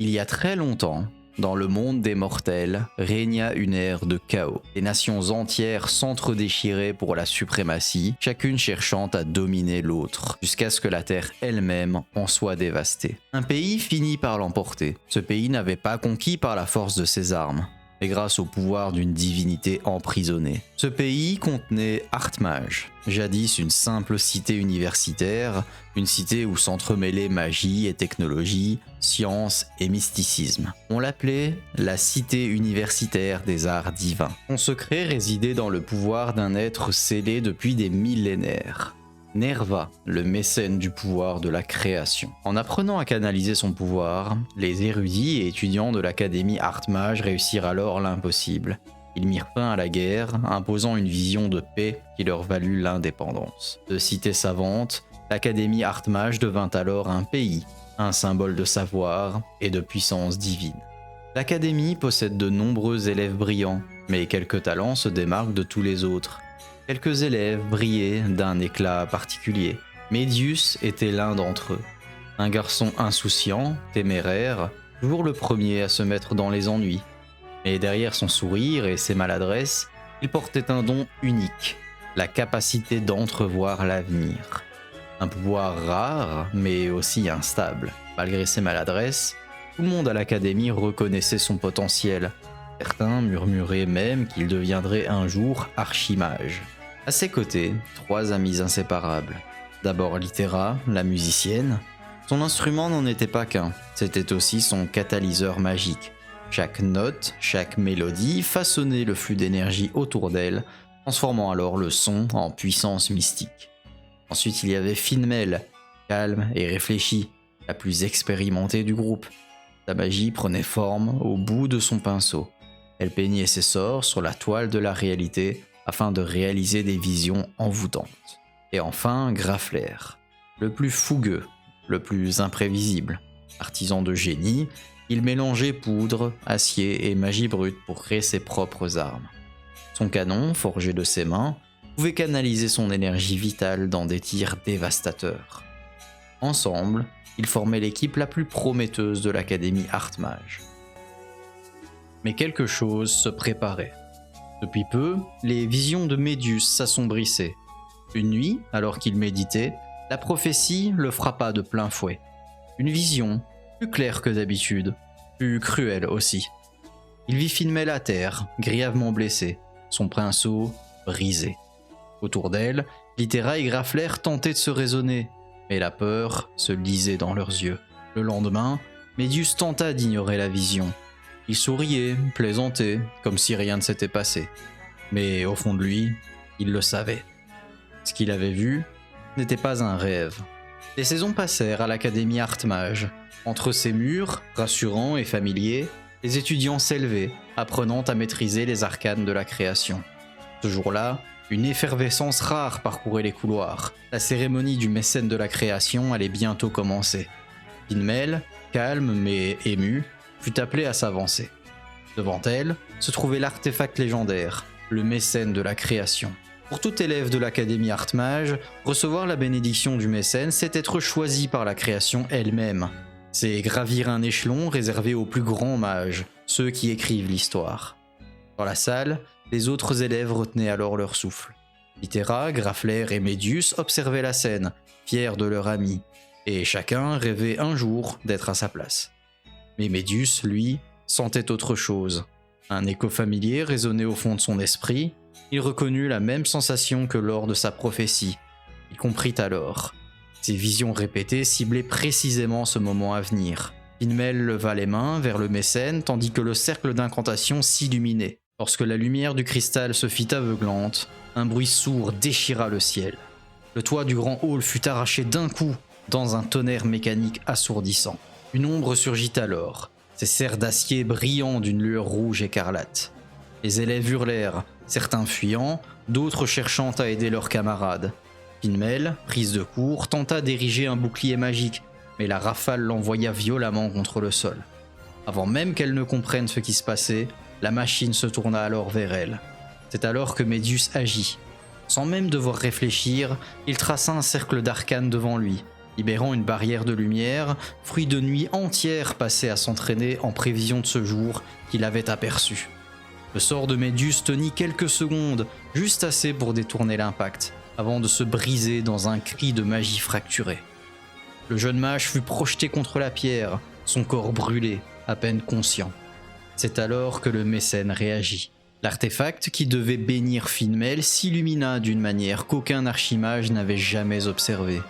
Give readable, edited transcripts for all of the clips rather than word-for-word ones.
Il y a très longtemps, dans le monde des mortels, régna une ère de chaos. Les nations entières s'entre-déchiraient pour la suprématie, chacune cherchant à dominer l'autre, jusqu'à ce que la terre elle-même en soit dévastée. Un pays finit par l'emporter. Ce pays n'avait pas conquis par la force de ses armes, mais grâce au pouvoir d'une divinité emprisonnée. Ce pays contenait Arthmage, jadis une simple cité universitaire, une cité où s'entremêlaient magie et technologie, science et mysticisme. On l'appelait la cité universitaire des arts divins. Son secret résidait dans le pouvoir d'un être scellé depuis des millénaires. Nerva, le mécène du pouvoir de la création. En apprenant à canaliser son pouvoir, les érudits et étudiants de l'Académie Arthmage réussirent alors l'impossible. Ils mirent fin à la guerre, imposant une vision de paix qui leur valut l'indépendance. De cité savante, l'Académie Arthmage devint alors un pays, un symbole de savoir et de puissance divine. L'Académie possède de nombreux élèves brillants, mais quelques talents se démarquent de tous les autres. Quelques élèves brillaient d'un éclat particulier. Médius était l'un d'entre eux. Un garçon insouciant, téméraire, toujours le premier à se mettre dans les ennuis. Mais derrière son sourire et ses maladresses, il portait un don unique, la capacité d'entrevoir l'avenir. Un pouvoir rare, mais aussi instable. Malgré ses maladresses, tout le monde à l'Académie reconnaissait son potentiel. Certains murmuraient même qu'il deviendrait un jour archimage. À ses côtés, trois amis inséparables. D'abord Litera, la musicienne. Son instrument n'en était pas qu'un, c'était aussi son catalyseur magique. Chaque note, chaque mélodie façonnait le flux d'énergie autour d'elle, transformant alors le son en puissance mystique. Ensuite il y avait Finmel, calme et réfléchie, la plus expérimentée du groupe. Sa magie prenait forme au bout de son pinceau. Elle peignait ses sorts sur la toile de la réalité, afin de réaliser des visions envoûtantes. Et enfin, Grafler, le plus fougueux, le plus imprévisible. Artisan de génie, il mélangeait poudre, acier et magie brute pour créer ses propres armes. Son canon, forgé de ses mains, pouvait canaliser son énergie vitale dans des tirs dévastateurs. Ensemble, ils formaient l'équipe la plus prometteuse de l'Académie Arthmage. Mais quelque chose se préparait. Depuis peu, les visions de Médius s'assombrissaient. Une nuit, alors qu'il méditait, la prophétie le frappa de plein fouet. Une vision, plus claire que d'habitude, plus cruelle aussi. Il vit Finmel à terre, grièvement blessé, son pinceau brisé. Autour d'elle, Litera et Grafler tentaient de se raisonner, mais la peur se lisait dans leurs yeux. Le lendemain, Médius tenta d'ignorer la vision. Il souriait, plaisantait, comme si rien ne s'était passé. Mais au fond de lui, il le savait. Ce qu'il avait vu n'était pas un rêve. Les saisons passèrent à l'Académie Arthmage. Entre ses murs, rassurants et familiers, les étudiants s'élevaient, apprenant à maîtriser les arcanes de la création. Ce jour-là, une effervescence rare parcourait les couloirs. La cérémonie du mécène de la création allait bientôt commencer. Finmel, calme mais ému, fut appelée à s'avancer. Devant elle se trouvait l'artefact légendaire, le mécène de la création. Pour tout élève de l'Académie Arthmage, recevoir la bénédiction du mécène, c'est être choisi par la création elle-même. C'est gravir un échelon réservé aux plus grands mages, ceux qui écrivent l'histoire. Dans la salle, les autres élèves retenaient alors leur souffle. Litera, Grafler et Médius observaient la scène, fiers de leur ami, et chacun rêvait un jour d'être à sa place. Mais Médius, lui, sentait autre chose. Un écho familier résonnait au fond de son esprit. Il reconnut la même sensation que lors de sa prophétie. Il comprit alors. Ses visions répétées ciblaient précisément ce moment à venir. Finmel leva les mains vers le mécène tandis que le cercle d'incantation s'illuminait. Lorsque la lumière du cristal se fit aveuglante, un bruit sourd déchira le ciel. Le toit du grand hall fut arraché d'un coup dans un tonnerre mécanique assourdissant. Une ombre surgit alors, ses serres d'acier brillant d'une lueur rouge écarlate. Les élèves hurlèrent, certains fuyant, d'autres cherchant à aider leurs camarades. Finmel, prise de court, tenta d'ériger un bouclier magique, mais la rafale l'envoya violemment contre le sol. Avant même qu'elle ne comprenne ce qui se passait, la machine se tourna alors vers elle. C'est alors que Médius agit. Sans même devoir réfléchir, il traça un cercle d'arcanes devant lui. libérant une barrière de lumière, fruit de nuits entières passées à s'entraîner en prévision de ce jour qu'il avait aperçu. Le sort de Médius tenit quelques secondes, juste assez pour détourner l'impact, avant de se briser dans un cri de magie fracturée. Le jeune mage fut projeté contre la pierre, son corps brûlé, à peine conscient. C'est alors que le mécène réagit. L'artefact qui devait bénir Finmel s'illumina d'une manière qu'aucun archimage n'avait jamais observée.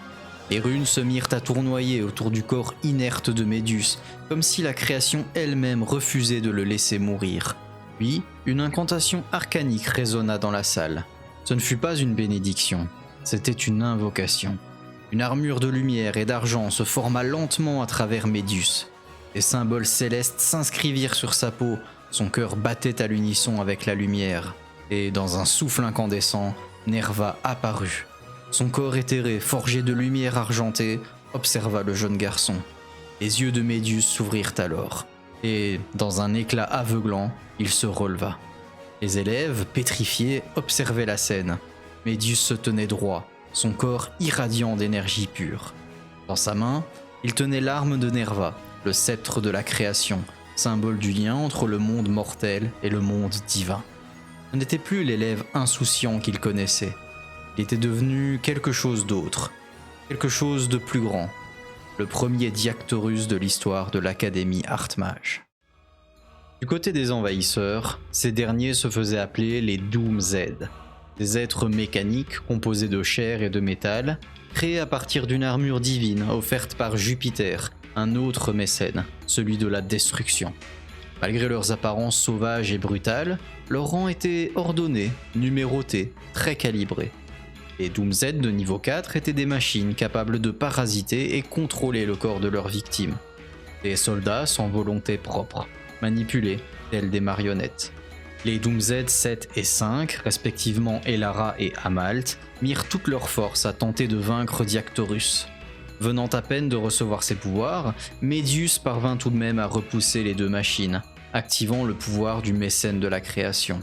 Les runes se mirent à tournoyer autour du corps inerte de Médius, comme si la création elle-même refusait de le laisser mourir. Puis, une incantation arcanique résonna dans la salle. Ce ne fut pas une bénédiction, c'était une invocation. Une armure de lumière et d'argent se forma lentement à travers Médius. Des symboles célestes s'inscrivirent sur sa peau, son cœur battait à l'unisson avec la lumière. Et dans un souffle incandescent, Nerva apparut. Son corps éthéré, forgé de lumière argentée, observa le jeune garçon. Les yeux de Médius s'ouvrirent alors, et, dans un éclat aveuglant, il se releva. Les élèves, pétrifiés, observaient la scène. Médius se tenait droit, son corps irradiant d'énergie pure. Dans sa main, il tenait l'arme de Nerva, le sceptre de la création, symbole du lien entre le monde mortel et le monde divin. Ce n'était plus l'élève insouciant qu'il connaissait. Il était devenu quelque chose d'autre, quelque chose de plus grand, le premier Diactorus de l'histoire de l'Académie Artmage. Du côté des envahisseurs, ces derniers se faisaient appeler les Doomzed, des êtres mécaniques composés de chair et de métal, créés à partir d'une armure divine offerte par Jupiter, un autre mécène, celui de la destruction. Malgré leurs apparences sauvages et brutales, leurs rangs étaient ordonnés, numérotés, très calibrés. Les Doomzed de niveau 4 étaient des machines capables de parasiter et contrôler le corps de leurs victimes. Des soldats sans volonté propre, manipulés tels des marionnettes. Les Doomzed 7 et 5, respectivement Elara et Amalt, mirent toute leur force à tenter de vaincre Diactorus. Venant à peine de recevoir ses pouvoirs, Médius parvint tout de même à repousser les deux machines, activant le pouvoir du mécène de la création.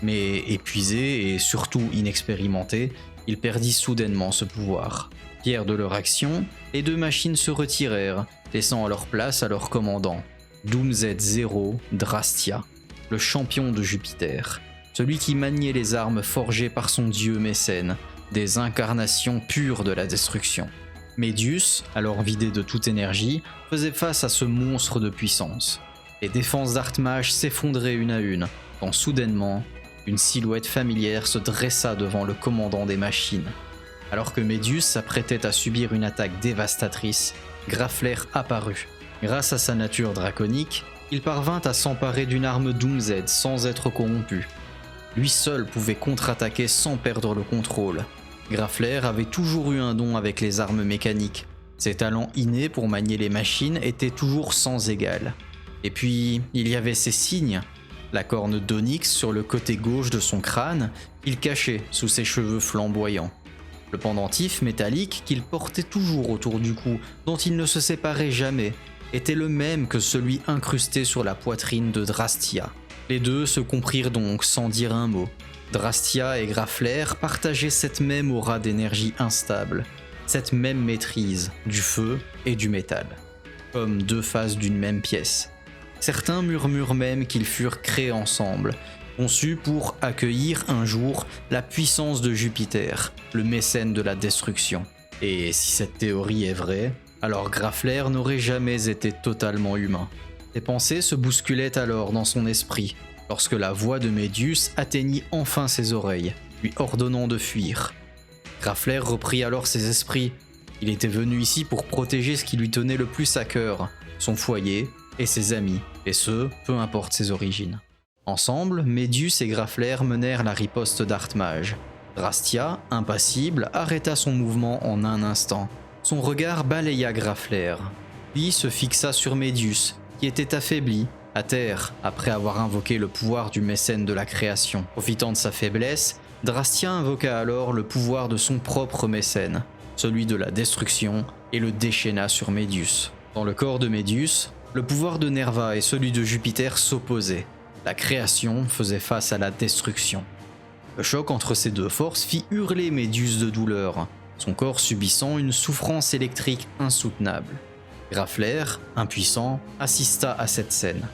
Mais épuisé et surtout inexpérimenté, il perdit soudainement ce pouvoir. Fiers de leur action, les deux machines se retirèrent, laissant à leur place à leur commandant, Doomzed 0 Drastia, le champion de Jupiter, celui qui maniait les armes forgées par son dieu mécène, des incarnations pures de la destruction. Médius, alors vidé de toute énergie, faisait face à ce monstre de puissance. Les défenses d'Artmage s'effondraient une à une, quand soudainement, une silhouette familière se dressa devant le commandant des machines. Alors que Médius s'apprêtait à subir une attaque dévastatrice, Grafler apparut. Grâce à sa nature draconique, il parvint à s'emparer d'une arme Doomzed sans être corrompu. Lui seul pouvait contre-attaquer sans perdre le contrôle. Grafler avait toujours eu un don avec les armes mécaniques. Ses talents innés pour manier les machines étaient toujours sans égal. Et puis, il y avait ses signes. La corne d'onyx sur le côté gauche de son crâne, qu'il cachait sous ses cheveux flamboyants. Le pendentif métallique qu'il portait toujours autour du cou, dont il ne se séparait jamais, était le même que celui incrusté sur la poitrine de Drastia. Les deux se comprirent donc sans dire un mot. Drastia et Grafler partageaient cette même aura d'énergie instable, cette même maîtrise du feu et du métal, comme deux faces d'une même pièce. Certains murmurent même qu'ils furent créés ensemble, conçus pour accueillir un jour la puissance de Jupiter, le mécène de la destruction. Et si cette théorie est vraie, alors Grafler n'aurait jamais été totalement humain. Ses pensées se bousculaient alors dans son esprit, lorsque la voix de Médius atteignit enfin ses oreilles, lui ordonnant de fuir. Grafler reprit alors ses esprits. Il était venu ici pour protéger ce qui lui tenait le plus à cœur, son foyer et ses amis, et ce, peu importe ses origines. Ensemble, Médius et Grafler menèrent la riposte d'Artmage. Drastia, impassible, arrêta son mouvement en un instant. Son regard balaya Grafler, puis se fixa sur Médius, qui était affaibli, à terre, après avoir invoqué le pouvoir du mécène de la création. Profitant de sa faiblesse, Drastia invoqua alors le pouvoir de son propre mécène, celui de la destruction, et le déchaîna sur Médius. Dans le corps de Médius, le pouvoir de Nerva et celui de Jupiter s'opposaient. La création faisait face à la destruction. Le choc entre ces deux forces fit hurler Médius de douleur. son corps subissant une souffrance électrique insoutenable. Grafler, impuissant, assista à cette scène.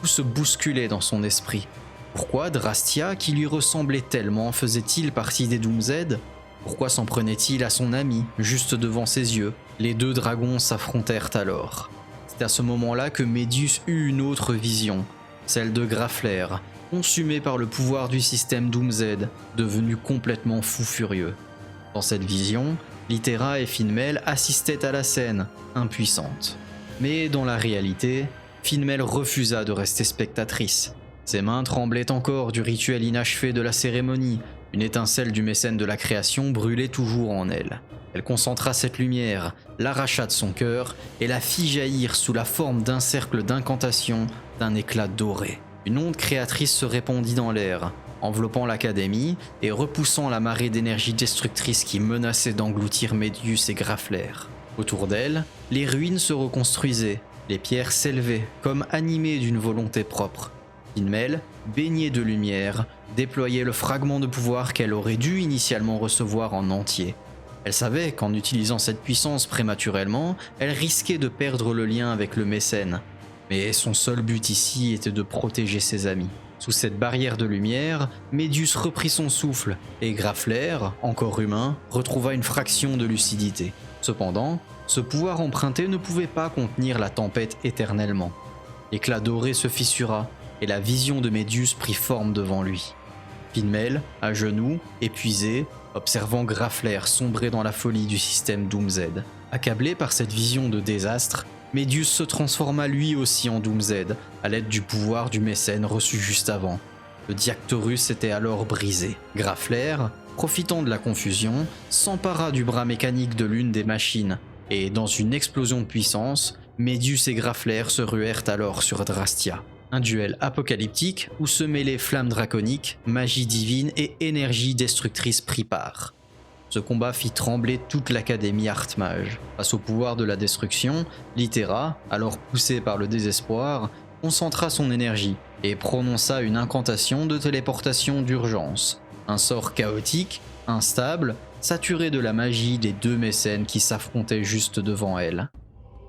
Tout se bousculait dans son esprit. Pourquoi Drastia, qui lui ressemblait tellement, faisait-il partie des Doomshead? Pourquoi s'en prenait-il à son ami, juste devant ses yeux? Les deux dragons s'affrontèrent alors. C'est à ce moment-là que Médius eut une autre vision, celle de Grafler, consumé par le pouvoir du système Doomshead, devenu complètement fou furieux. Dans cette vision, Lythera et Finmel assistaient à la scène, impuissantes. Mais dans la réalité, Finmel refusa de rester spectatrice. Ses mains tremblaient encore du rituel inachevé de la cérémonie, une étincelle du mécène de la création brûlait toujours en elle. Elle concentra cette lumière, l'arracha de son cœur et la fit jaillir sous la forme d'un cercle d'incantation d'un éclat doré. Une onde créatrice se répandit dans l'air, enveloppant l'académie et repoussant la marée d'énergie destructrice qui menaçait d'engloutir Médius et Grafler. Autour d'elle, les ruines se reconstruisaient, les pierres s'élevaient comme animées d'une volonté propre. Finmel, baignée de lumière, déployait le fragment de pouvoir qu'elle aurait dû initialement recevoir en entier. Elle savait qu'en utilisant cette puissance prématurément, elle risquait de perdre le lien avec le mécène. Mais son seul but ici était de protéger ses amis. Sous cette barrière de lumière, Médius reprit son souffle, et Grafler, encore humain, retrouva une fraction de lucidité. Cependant, ce pouvoir emprunté ne pouvait pas contenir la tempête éternellement. L'éclat doré se fissura, et la vision de Médius prit forme devant lui. Finmel, à genoux, épuisé, observant Grafler sombrer dans la folie du système Doomshead. Accablé par cette vision de désastre, Médius se transforma lui aussi en Doomshead, à l'aide du pouvoir du mécène reçu juste avant. Le Diactorus était alors brisé. Grafler, profitant de la confusion, s'empara du bras mécanique de l'une des machines, et dans une explosion de puissance, Médius et Grafler se ruèrent alors sur Drastia. Un duel apocalyptique où se mêlaient flammes draconiques, magie divine et énergie destructrice prit part. Ce combat fit trembler toute l'académie Artmage. Face au pouvoir de la destruction, Lythera, alors poussée par le désespoir, concentra son énergie et prononça une incantation de téléportation d'urgence. Un sort chaotique, instable, saturé de la magie des deux mécènes qui s'affrontaient juste devant elle.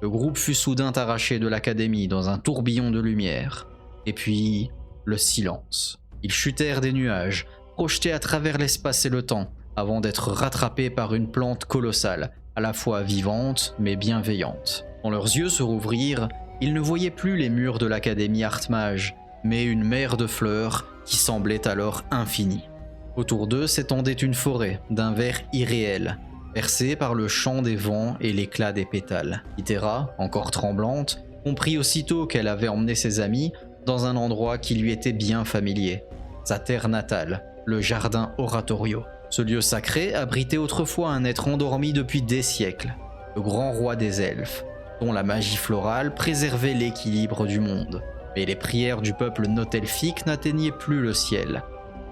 Le groupe fut soudain arraché de l'académie dans un tourbillon de lumière. Et puis, le silence. Ils chutèrent des nuages, projetés à travers l'espace et le temps, avant d'être rattrapés par une plante colossale, à la fois vivante mais bienveillante. Quand leurs yeux se rouvrirent, ils ne voyaient plus les murs de l'académie Artmage, mais une mer de fleurs qui semblait alors infinie. Autour d'eux s'étendait une forêt d'un vert irréel, percée par le chant des vents et l'éclat des pétales. Lythera, encore tremblante, comprit aussitôt qu'elle avait emmené ses amis dans un endroit qui lui était bien familier, sa terre natale, le jardin Oratorio. Ce lieu sacré abritait autrefois un être endormi depuis des siècles, le grand roi des elfes, dont la magie florale préservait l'équilibre du monde. Mais les prières du peuple notelfique n'atteignaient plus le ciel,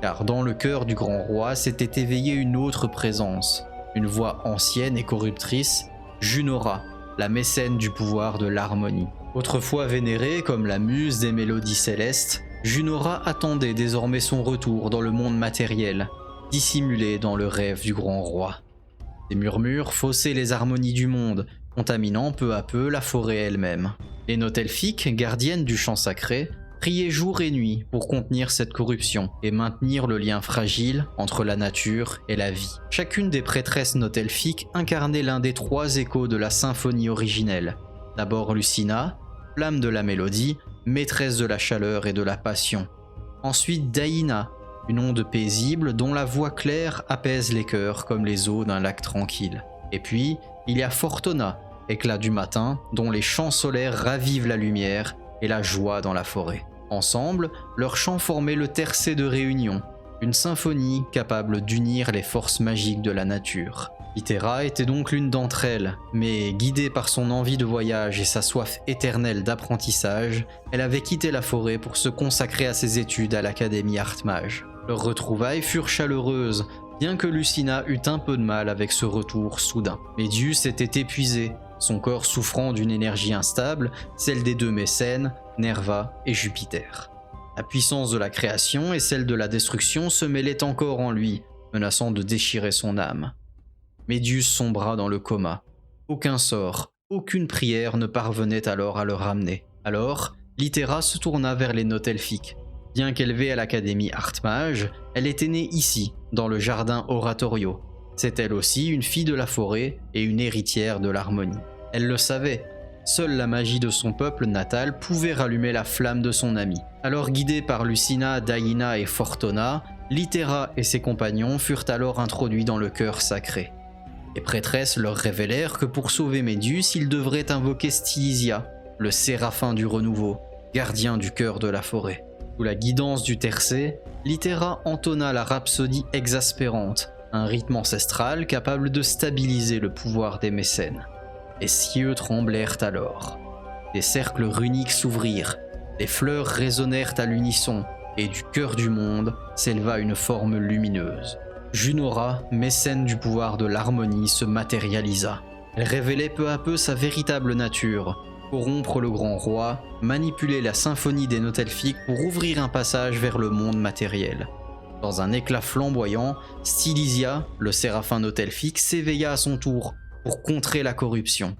car dans le cœur du grand roi s'était éveillée une autre présence, une voix ancienne et corruptrice, Junora, la mécène du pouvoir de l'harmonie. Autrefois vénérée comme la muse des mélodies célestes, Junora attendait désormais son retour dans le monde matériel, dissimulé dans le rêve du grand roi. Des murmures faussaient les harmonies du monde, contaminant peu à peu la forêt elle-même. Les notelfiques, gardiennes du champ sacré, priaient jour et nuit pour contenir cette corruption et maintenir le lien fragile entre la nature et la vie. Chacune des prêtresses notelfiques incarnait l'un des trois échos de la symphonie originelle. D'abord Lucina, flamme de la mélodie, maîtresse de la chaleur et de la passion. Ensuite Daïna, une onde paisible dont la voix claire apaise les cœurs comme les eaux d'un lac tranquille. Et puis, il y a Fortuna, éclat du matin, dont les chants solaires ravivent la lumière et la joie dans la forêt. Ensemble, leurs chants formaient le tercet de réunion, une symphonie capable d'unir les forces magiques de la nature. Lythera était donc l'une d'entre elles, mais guidée par son envie de voyage et sa soif éternelle d'apprentissage, elle avait quitté la forêt pour se consacrer à ses études à l'Académie Artmage. Leurs retrouvailles furent chaleureuses, bien que Lucina eût un peu de mal avec ce retour soudain. Médius était épuisé, son corps souffrant d'une énergie instable, celle des deux mécènes, Nerva et Jupiter. La puissance de la création et celle de la destruction se mêlaient encore en lui, menaçant de déchirer son âme. Médius sombra dans le coma. Aucun sort, aucune prière ne parvenait alors à le ramener. Alors, Litera se tourna vers les notes elfiques. Bien qu'élevée à l'Académie Artmage, elle était née ici, dans le jardin Oratorio. C'est elle aussi une fille de la forêt et une héritière de l'harmonie. Elle le savait, seule la magie de son peuple natal pouvait rallumer la flamme de son ami. Alors guidée par Lucina, Daina et Fortuna, Litera et ses compagnons furent alors introduits dans le cœur sacré. Les prêtresses leur révélèrent que pour sauver Médius, ils devraient invoquer Stylisia, le séraphin du renouveau, gardien du cœur de la forêt. Sous la guidance du tercé, Litera entonna la rhapsodie exaspérante, un rythme ancestral capable de stabiliser le pouvoir des mécènes. Les cieux tremblèrent alors. Des cercles runiques s'ouvrirent, les fleurs résonnèrent à l'unisson, et du cœur du monde s'éleva une forme lumineuse. Junora, mécène du pouvoir de l'harmonie, se matérialisa. Elle révélait peu à peu sa véritable nature, corrompre le grand roi, manipuler la symphonie des notes elfiques pour ouvrir un passage vers le monde matériel. Dans un éclat flamboyant, Stylisia, le séraphin note elfique, s'éveilla à son tour pour contrer la corruption.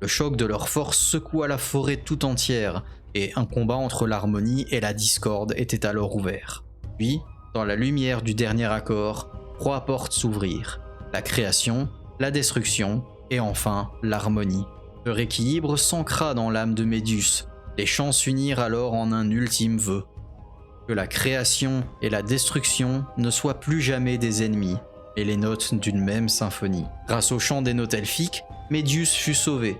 Le choc de leurs forces secoua la forêt tout entière, et un combat entre l'harmonie et la discorde était alors ouvert. Puis, dans la lumière du dernier accord, 3 portes s'ouvrirent. La création, la destruction, et enfin l'harmonie. Leur équilibre s'ancra dans l'âme de Médius. Les chants s'unirent alors en un ultime vœu. Que la création et la destruction ne soient plus jamais des ennemis, et les notes d'une même symphonie. Grâce au chant des notes elfiques, Médius fut sauvé.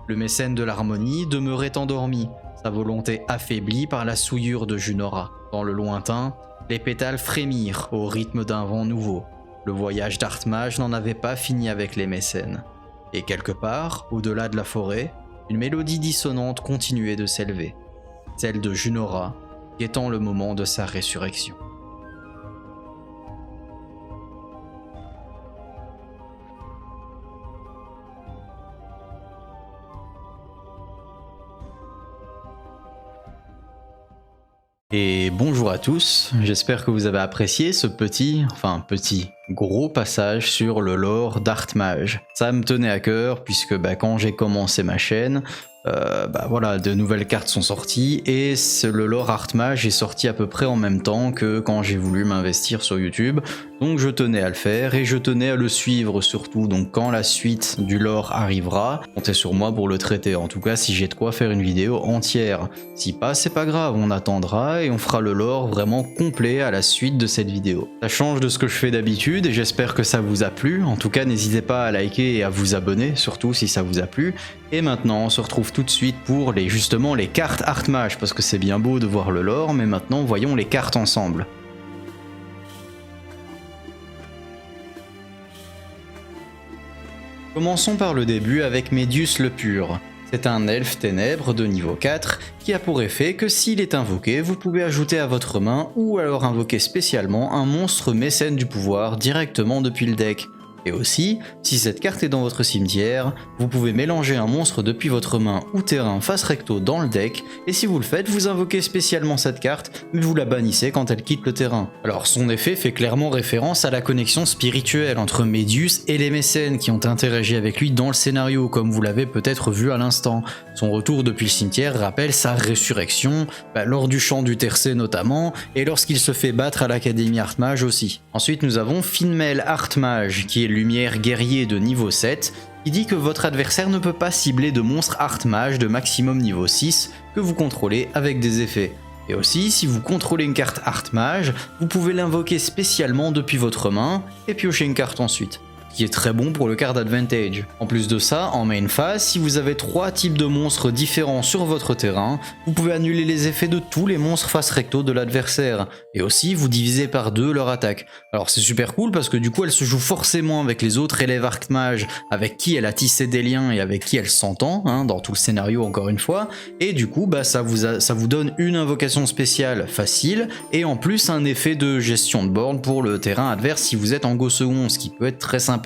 Le mécène de l'harmonie demeurait endormi, sa volonté affaiblie par la souillure de Junora. Dans le lointain, les pétales frémirent au rythme d'un vent nouveau. Le voyage d'Artmage n'en avait pas fini avec les mécènes. Et quelque part, au-delà de la forêt, une mélodie dissonante continuait de s'élever. Celle de Junora, guettant le moment de sa résurrection. Et bonjour à tous, j'espère que vous avez apprécié ce gros passage sur le lore d'Artmage. Ça me tenait à cœur puisque quand j'ai commencé ma chaîne, de nouvelles cartes sont sorties et le lore Artmage est sorti à peu près en même temps que quand j'ai voulu m'investir sur YouTube. Donc je tenais à le faire et je tenais à le suivre surtout. Donc quand la suite du lore arrivera, comptez sur moi pour le traiter. En tout cas, si j'ai de quoi faire une vidéo entière. Si pas, c'est pas grave, on attendra et on fera le lore vraiment complet à la suite de cette vidéo. Ça change de ce que je fais d'habitude et j'espère que ça vous a plu. En tout cas, n'hésitez pas à liker et à vous abonner, surtout si ça vous a plu. Et maintenant, on se retrouve tout de suite pour justement les cartes Artmage, parce que c'est bien beau de voir le lore, mais maintenant voyons les cartes ensemble. Commençons par le début avec Médius le Pur. C'est un elfe ténèbres de niveau 4 qui a pour effet que s'il est invoqué, vous pouvez ajouter à votre main ou alors invoquer spécialement un monstre mécène du pouvoir directement depuis le deck. Et aussi, si cette carte est dans votre cimetière, vous pouvez mélanger un monstre depuis votre main ou terrain face recto dans le deck, et si vous le faites, vous invoquez spécialement cette carte, mais vous la bannissez quand elle quitte le terrain. Alors son effet fait clairement référence à la connexion spirituelle entre Médius et les mécènes qui ont interagi avec lui dans le scénario, comme vous l'avez peut-être vu à l'instant. Son retour depuis le cimetière rappelle sa résurrection, lors du chant du tercé notamment, et lorsqu'il se fait battre à l'Académie Artmage aussi. Ensuite nous avons Finmel Artmage, qui est lumière guerrier de niveau 7, qui dit que votre adversaire ne peut pas cibler de monstres Artmage de maximum niveau 6 que vous contrôlez avec des effets. Et aussi, si vous contrôlez une carte Artmage, vous pouvez l'invoquer spécialement depuis votre main et piocher une carte ensuite, qui est très bon pour le card advantage. En plus de ça, en main phase, si vous avez 3 types de monstres différents sur votre terrain, vous pouvez annuler les effets de tous les monstres face recto de l'adversaire, et aussi vous divisez par 2 leur attaque. Alors c'est super cool parce que du coup elle se joue forcément avec les autres élèves Artmage avec qui elle a tissé des liens et avec qui elle s'entend, dans tout le scénario encore une fois, et du coup ça vous donne une invocation spéciale facile, et en plus un effet de gestion de board pour le terrain adverse si vous êtes en go second, ce qui peut être très sympa.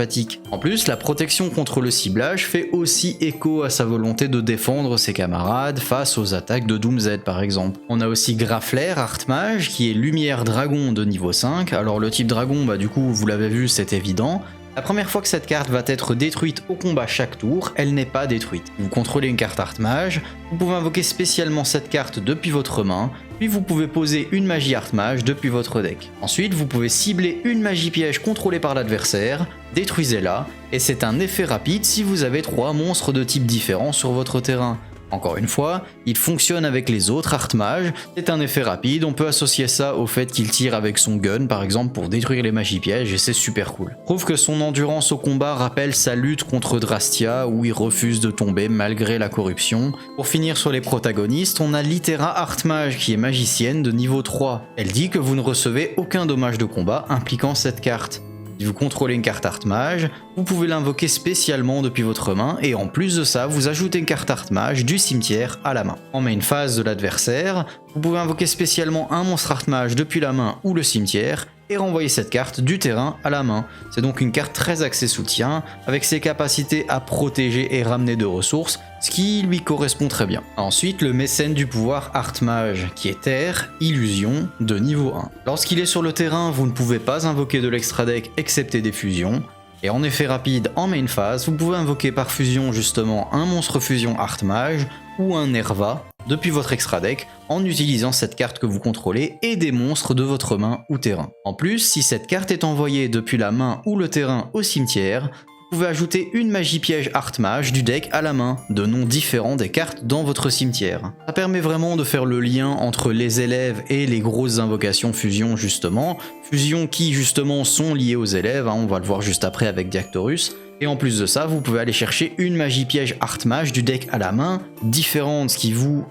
En plus, la protection contre le ciblage fait aussi écho à sa volonté de défendre ses camarades face aux attaques de Doomz par exemple. On a aussi Grafler Artmage qui est lumière dragon de niveau 5. Alors le type dragon, du coup vous l'avez vu, c'est évident. La première fois que cette carte va être détruite au combat chaque tour, elle n'est pas détruite. Si vous contrôlez une carte Artmage, vous pouvez invoquer spécialement cette carte depuis votre main, puis vous pouvez poser une magie Artmage depuis votre deck. Ensuite, vous pouvez cibler une magie piège contrôlée par l'adversaire, détruisez-la, et c'est un effet rapide si vous avez 3 monstres de types différents sur votre terrain. Encore une fois, il fonctionne avec les autres Artmages, c'est un effet rapide, on peut associer ça au fait qu'il tire avec son gun par exemple pour détruire les magies pièges et c'est super cool. Je trouve que son endurance au combat rappelle sa lutte contre Drastia où il refuse de tomber malgré la corruption. Pour finir sur les protagonistes, on a Litera Artmage qui est magicienne de niveau 3. Elle dit que vous ne recevez aucun dommage de combat impliquant cette carte. Si vous contrôlez une carte Artmage, vous pouvez l'invoquer spécialement depuis votre main et en plus de ça, vous ajoutez une carte Artmage du cimetière à la main. En main phase de l'adversaire, vous pouvez invoquer spécialement un monstre Artmage depuis la main ou le cimetière et renvoyer cette carte du terrain à la main. C'est donc une carte très axée soutien, avec ses capacités à protéger et ramener de ressources, ce qui lui correspond très bien. Ensuite, le mécène du pouvoir Artmage, qui est Terre, Illusion, de niveau 1. Lorsqu'il est sur le terrain, vous ne pouvez pas invoquer de l'extra deck excepté des fusions, et en effet rapide en main phase, vous pouvez invoquer par fusion justement un monstre fusion Artmage ou un Nerva depuis votre extra deck en utilisant cette carte que vous contrôlez et des monstres de votre main ou terrain. En plus, si cette carte est envoyée depuis la main ou le terrain au cimetière, vous pouvez ajouter une magie piège Artmage du deck à la main, de noms différents des cartes dans votre cimetière. Ça permet vraiment de faire le lien entre les élèves et les grosses invocations fusion justement, fusions qui justement sont liées aux élèves, on va le voir juste après avec Diactorus. Et en plus de ça, vous pouvez aller chercher une magie piège Artmage du deck à la main, différente, ce qui vous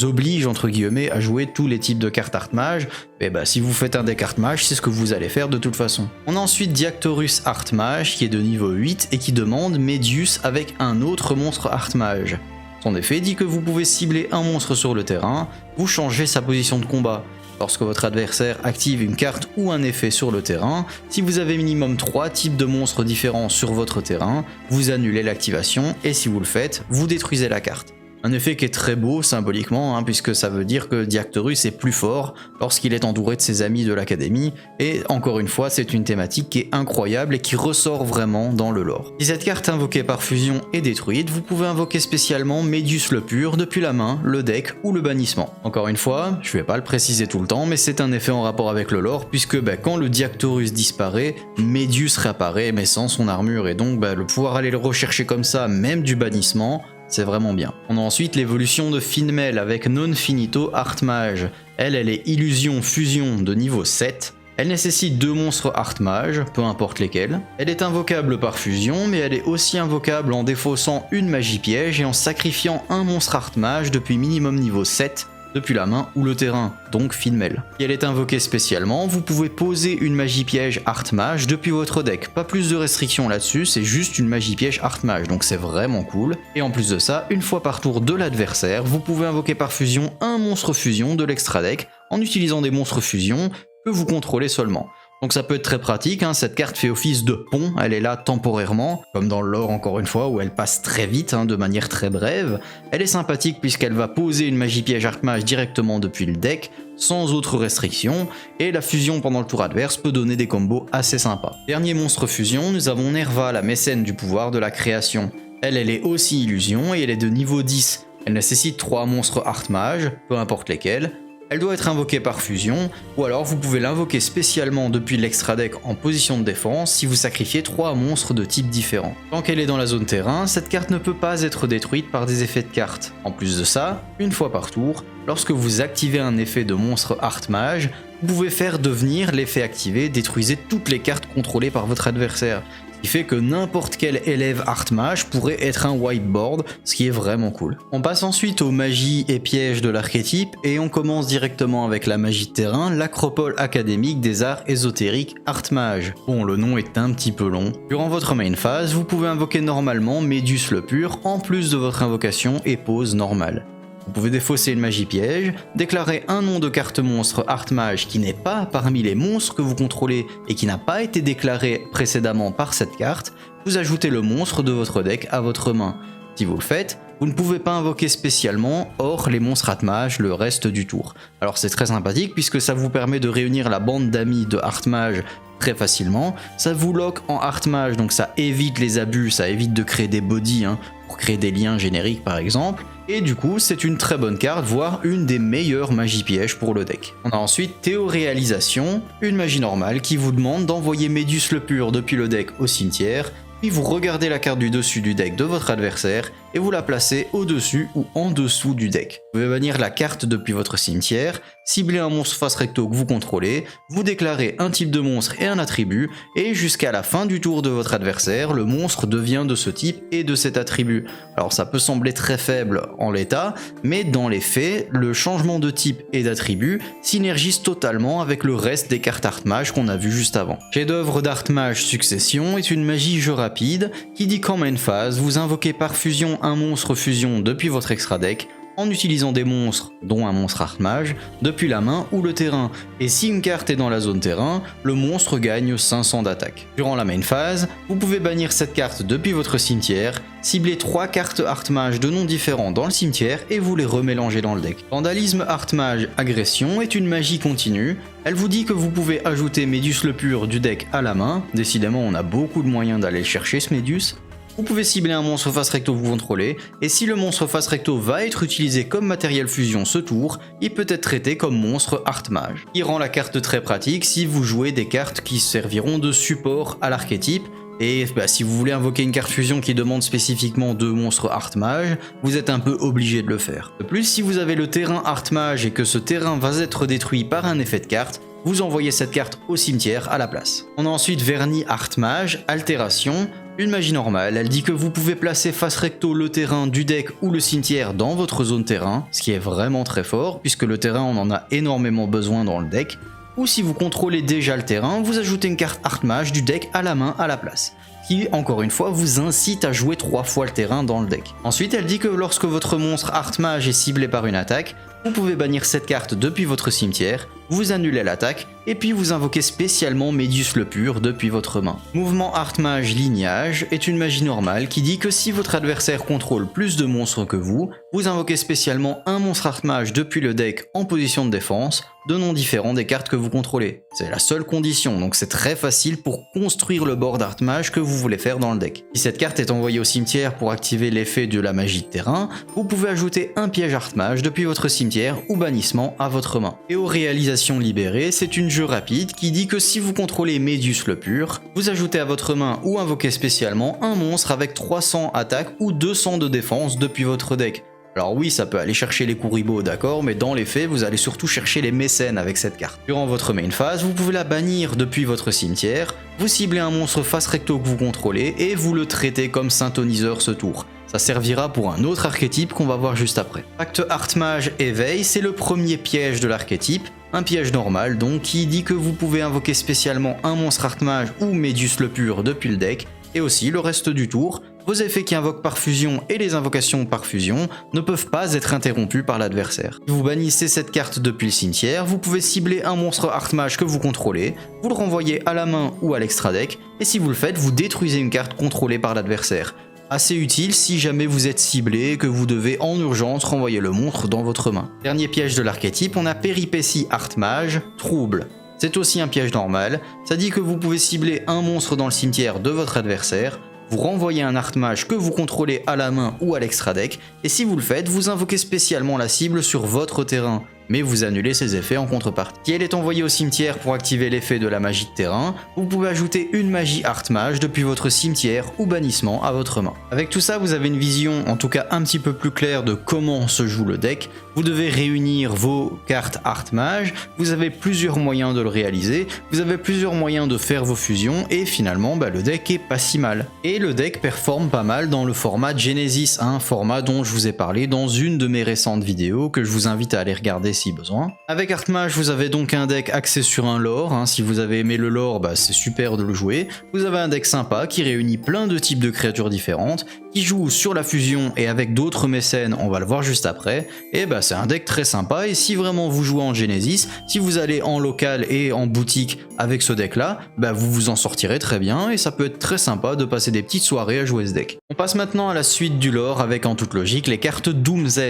oblige entre guillemets à jouer tous les types de cartes Artmage. Et bah si vous faites un deck Artmage, c'est ce que vous allez faire de toute façon. On a ensuite Diactorus Artmage qui est de niveau 8 et qui demande Medius avec un autre monstre Artmage. Son effet dit que vous pouvez cibler un monstre sur le terrain, vous changez sa position de combat. Lorsque votre adversaire active une carte ou un effet sur le terrain, si vous avez minimum 3 types de monstres différents sur votre terrain, vous annulez l'activation et si vous le faites, vous détruisez la carte. Un effet qui est très beau symboliquement, puisque ça veut dire que Diactorus est plus fort lorsqu'il est entouré de ses amis de l'académie, et encore une fois c'est une thématique qui est incroyable et qui ressort vraiment dans le lore. Si cette carte invoquée par fusion est détruite, vous pouvez invoquer spécialement Medius le Pur depuis la main, le deck ou le bannissement. Encore une fois, je vais pas le préciser tout le temps, mais c'est un effet en rapport avec le lore, puisque quand le Diactorus disparaît, Medius réapparaît mais sans son armure, et donc le pouvoir aller le rechercher comme ça, même du bannissement, c'est vraiment bien. On a ensuite l'évolution de Finmel avec Non Finito Artmage. Elle est illusion fusion de niveau 7. Elle nécessite 2 monstres Artmage, peu importe lesquels. Elle est invocable par fusion, mais elle est aussi invocable en défaussant une magie piège et en sacrifiant un monstre Artmage depuis minimum niveau 7 depuis la main ou le terrain, donc Finmel. Si elle est invoquée spécialement, vous pouvez poser une magie piège Artmage depuis votre deck. Pas plus de restrictions là-dessus, c'est juste une magie piège Artmage, donc c'est vraiment cool. Et en plus de ça, une fois par tour de l'adversaire, vous pouvez invoquer par fusion un monstre fusion de l'extra deck en utilisant des monstres fusion que vous contrôlez seulement. Donc ça peut être très pratique, cette carte fait office de pont, elle est là temporairement, comme dans le lore encore une fois où elle passe très vite, de manière très brève. Elle est sympathique puisqu'elle va poser une magie piège Artmage directement depuis le deck, sans autre restriction, et la fusion pendant le tour adverse peut donner des combos assez sympas. Dernier monstre fusion, nous avons Nerva, la mécène du pouvoir de la création. Elle est aussi illusion et elle est de niveau 10. Elle nécessite 3 monstres Artmage, peu importe lesquels. Elle doit être invoquée par fusion, ou alors vous pouvez l'invoquer spécialement depuis l'extra deck en position de défense si vous sacrifiez 3 monstres de types différents. Tant qu'elle est dans la zone terrain, cette carte ne peut pas être détruite par des effets de carte. En plus de ça, une fois par tour, lorsque vous activez un effet de monstre Artmage, vous pouvez faire devenir l'effet activé détruisez toutes les cartes contrôlées par votre adversaire. Ce qui fait que n'importe quel élève Artmage pourrait être un whiteboard, ce qui est vraiment cool. On passe ensuite aux magies et pièges de l'archétype, et on commence directement avec la magie de terrain, l'Acropole académique des arts ésotériques Artmage. Bon, le nom est un petit peu long. Durant votre main phase, vous pouvez invoquer normalement Medius le Pur, en plus de votre invocation et pose normale. Vous pouvez défausser une magie piège, déclarer un nom de carte monstre Artmage qui n'est pas parmi les monstres que vous contrôlez et qui n'a pas été déclaré précédemment par cette carte, vous ajoutez le monstre de votre deck à votre main. Si vous le faites, vous ne pouvez pas invoquer spécialement, hors les monstres Artmage le reste du tour. Alors c'est très sympathique puisque ça vous permet de réunir la bande d'amis de Artmage très facilement, ça vous lock en Artmage, donc ça évite les abus, ça évite de créer des bodies pour créer des liens génériques par exemple, et du coup c'est une très bonne carte, voire une des meilleures magies pièges pour le deck. On a ensuite Théoréalisation, une magie normale qui vous demande d'envoyer Médus le Pur depuis le deck au cimetière, puis vous regardez la carte du dessus du deck de votre adversaire et vous la placez au-dessus ou en dessous du deck. Vous pouvez bannir la carte depuis votre cimetière, cibler un monstre face recto que vous contrôlez, vous déclarez un type de monstre et un attribut, et jusqu'à la fin du tour de votre adversaire, le monstre devient de ce type et de cet attribut. Alors ça peut sembler très faible en l'état, mais dans les faits, le changement de type et d'attribut synergise totalement avec le reste des cartes Artmage qu'on a vu juste avant. Chef-d'œuvre d'Artmage Succession est une magie jeu rapide qui dit qu'en main phase, vous invoquez par fusion un monstre fusion depuis votre extra deck en utilisant des monstres, dont un monstre Artmage, depuis la main ou le terrain, et si une carte est dans la zone terrain, le monstre gagne 500 d'attaque. Durant la main phase, vous pouvez bannir cette carte depuis votre cimetière, cibler 3 cartes Artmage de noms différents dans le cimetière et vous les remélanger dans le deck. Vandalisme Artmage Agression est une magie continue, elle vous dit que vous pouvez ajouter Médus le Pur du deck à la main, décidément on a beaucoup de moyens d'aller chercher ce Médus. Vous pouvez cibler un monstre face recto que vous contrôlez, et si le monstre face recto va être utilisé comme matériel fusion ce tour, il peut être traité comme monstre Artmage. Il rend la carte très pratique si vous jouez des cartes qui serviront de support à l'archétype, et si vous voulez invoquer une carte fusion qui demande spécifiquement 2 monstres Artmage, vous êtes un peu obligé de le faire. De plus, si vous avez le terrain Artmage et que ce terrain va être détruit par un effet de carte, vous envoyez cette carte au cimetière à la place. On a ensuite Vernis Artmage Altération, une magie normale, elle dit que vous pouvez placer face recto le terrain du deck ou le cimetière dans votre zone terrain, ce qui est vraiment très fort puisque le terrain on en a énormément besoin dans le deck, ou si vous contrôlez déjà le terrain, vous ajoutez une carte Artmage du deck à la main à la place, qui encore une fois vous incite à jouer 3 fois le terrain dans le deck. Ensuite elle dit que lorsque votre monstre Artmage est ciblé par une attaque, vous pouvez bannir cette carte depuis votre cimetière, vous annulez l'attaque, et puis vous invoquez spécialement Médus le Pur depuis votre main. Mouvement Artmage Lignage est une magie normale qui dit que si votre adversaire contrôle plus de monstres que vous invoquez spécialement un monstre Artmage depuis le deck en position de défense, de noms différents des cartes que vous contrôlez. C'est la seule condition, donc c'est très facile pour construire le board Artmage que vous voulez faire dans le deck. Si cette carte est envoyée au cimetière pour activer l'effet de la magie de terrain, vous pouvez ajouter un piège Artmage depuis votre cimetière ou bannissement à votre main. Et aux réalisations libérées, c'est une jeu rapide qui dit que si vous contrôlez Médus le Pur, vous ajoutez à votre main ou invoquez spécialement un monstre avec 300 attaques ou 200 de défense depuis votre deck. Alors oui, ça peut aller chercher les Kuriboh, d'accord, mais dans les faits, vous allez surtout chercher les mécènes avec cette carte. Durant votre main phase, vous pouvez la bannir depuis votre cimetière, vous ciblez un monstre face recto que vous contrôlez et vous le traitez comme synthoniseur ce tour. Ça servira pour un autre archétype qu'on va voir juste après. Acte Artmage Éveil, c'est le premier piège de l'archétype, un piège normal donc qui dit que vous pouvez invoquer spécialement un monstre Artmage ou Médus le Pur depuis le deck, et aussi le reste du tour. Vos effets qui invoquent par fusion et les invocations par fusion ne peuvent pas être interrompus par l'adversaire. Si vous bannissez cette carte depuis le cimetière, vous pouvez cibler un monstre Artmage que vous contrôlez, vous le renvoyez à la main ou à l'extra deck, et si vous le faites, vous détruisez une carte contrôlée par l'adversaire. Assez utile si jamais vous êtes ciblé et que vous devez en urgence renvoyer le monstre dans votre main. Dernier piège de l'archétype, on a Péripétie Artmage Trouble. C'est aussi un piège normal, ça dit que vous pouvez cibler un monstre dans le cimetière de votre adversaire, vous renvoyez un Artmage que vous contrôlez à la main ou à l'extra deck, et si vous le faites, vous invoquez spécialement la cible sur votre terrain, mais vous annulez ses effets en contrepartie. Si elle est envoyée au cimetière pour activer l'effet de la magie de terrain, vous pouvez ajouter une magie Artmage depuis votre cimetière ou bannissement à votre main. Avec tout ça, vous avez une vision, en tout cas un petit peu plus claire de comment se joue le deck. Vous devez réunir vos cartes Artmage, vous avez plusieurs moyens de le réaliser, vous avez plusieurs moyens de faire vos fusions, et finalement le deck est pas si mal. Et le deck performe pas mal dans le format Genesis, un format dont je vous ai parlé dans une de mes récentes vidéos que je vous invite à aller regarder si besoin. Avec Artmage, vous avez donc un deck axé sur un lore, hein. Si vous avez aimé le lore, bah, c'est super de le jouer. Vous avez un deck sympa qui réunit plein de types de créatures différentes, qui joue sur la fusion et avec d'autres mécènes, on va le voir juste après. Et bah, c'est un deck très sympa, et si vraiment vous jouez en Genesis, si vous allez en local et en boutique avec ce deck là, bah, vous vous en sortirez très bien, et ça peut être très sympa de passer des petites soirées à jouer ce deck. On passe maintenant à la suite du lore avec en toute logique les cartes Doom Z.